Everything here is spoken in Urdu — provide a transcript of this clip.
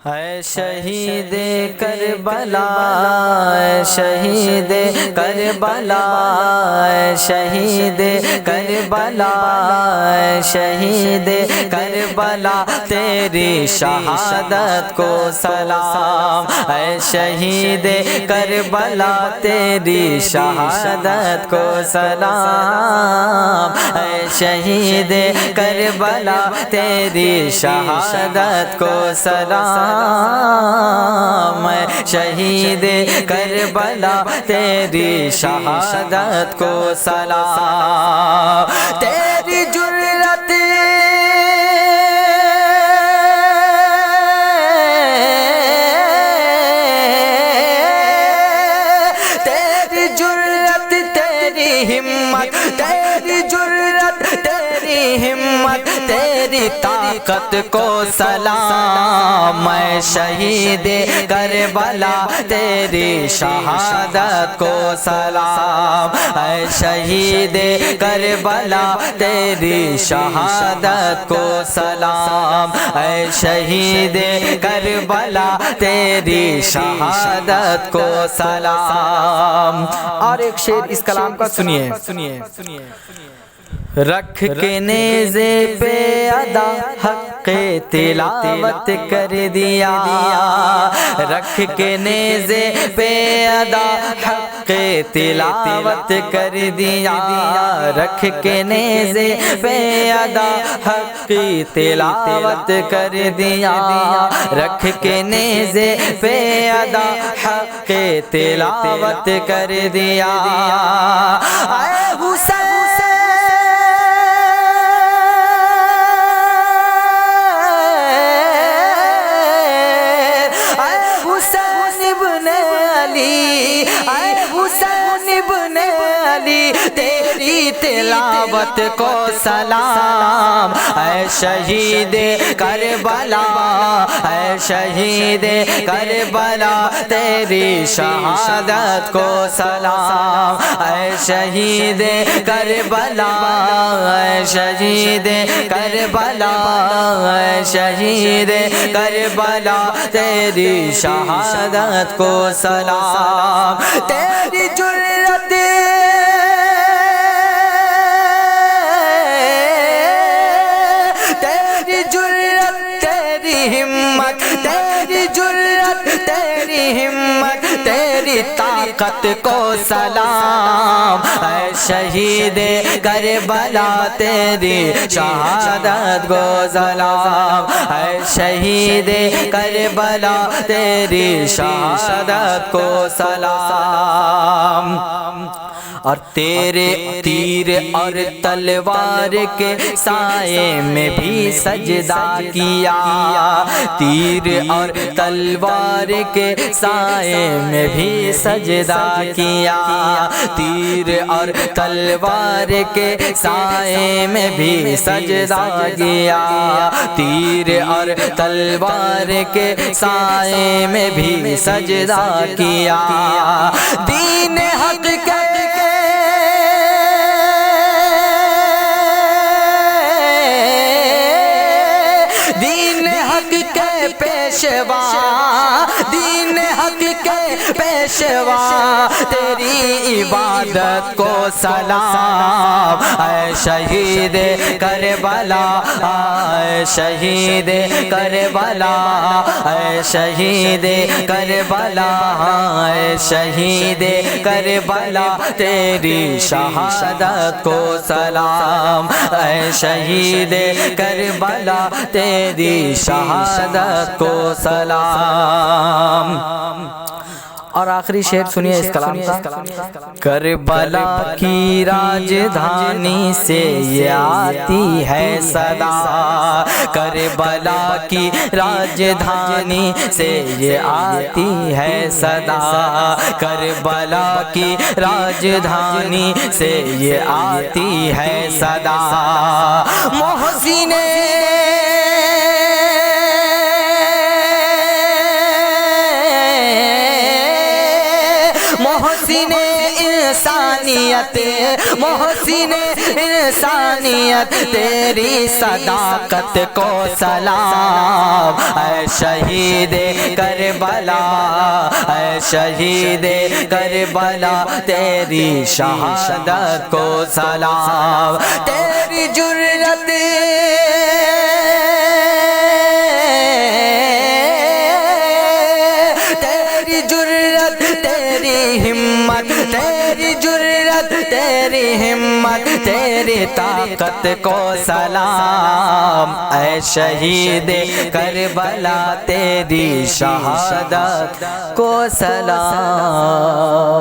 اے شہید کربلا، اے شہید کربلا، اے شہید کربلا، اے شہید کربلا، تیری شہادت کو سلام۔ اے شہید کربلا، تیری شہادت کو سلام۔ اے شہید کربلا، تیری شہادت کو سلام۔ میں شہید کربلا، تیری شہادت کو سلام۔ تیری جرأت تیری جرأت، تیری ہمت، تیری جرأت، تیری ہمت، تیری طاقت کو سلام۔ میں شہید کربلا، تیری شہادت کو سلام۔ اے شہید کربلا، تیری شہادت کو سلام۔ اے شہید کربلا، تیری شہادت کو سلام۔ اور ایک شعر اس کلام کا سنیے۔ رکھ کے نیزے پہ ادا حق تلاوت کر دیا، رکھ کے نیزے پہ ادا حق تلاوت کر دیا، رکھ کے نیزے پہ ادا حق تلاوت کر دیا، رکھ کے نیزے پہ ادا حق تلاوت کر دیا۔ اے حسین تیری تلاوت کو سلام۔ اے شہید کربلا، اے شہید کربلا، تیری شہادت کو سلام۔ اے شہید کربلا، اے شہید کربلا، اے شہید کربلا، تیری شہادت کو سلام۔ تیری جرأت تیری طاقت کو سلام۔ اے شہید کربلا، تیری شہادت کو سلام۔ اے شہید کربلا، تیری شہادت کو سلام۔ اور تیرے تیر اور تلوار کے سائے میں بھی سجدہ کیا، تیر اور تلوار کے سائے میں بھی سجدہ کیا، تیر اور تلوار کے سائے میں بھی سجدہ کیا، تیر اور تلوار کے سائے میں بھی سجدہ کیا۔ دین حق کے پیشوا، دین حق کے پیشوا، تیری عبادت کو سلام۔ اے شہید کربلا، اے شہید کربلا، اے شہید کربلا، اے شہید کربلا، تیری شہادت کو سلام۔ اے شہید کربلا، تیری شہادت کو سلام۔ اور آخری شعر سنیے اس کلام کا۔ کربلا کی راجدھانی سے یہ آتی ہے صدا، کربلا کی راجدھانی سے یہ آتی ہے صدا، کربلا کی راجدھانی سے یہ آتی ہے صدا۔ محسن محسن انسانیت انسانیت محسن انسانیت تیری صداقت کو سلام اے شہید کربلا اے شہید کربلا تیری شہادت کو سلام تیری جرأت تیری جرأت تیری ہمت تیری طاقت کو سلام اے شہید کربلا تیری شہادت کو سلام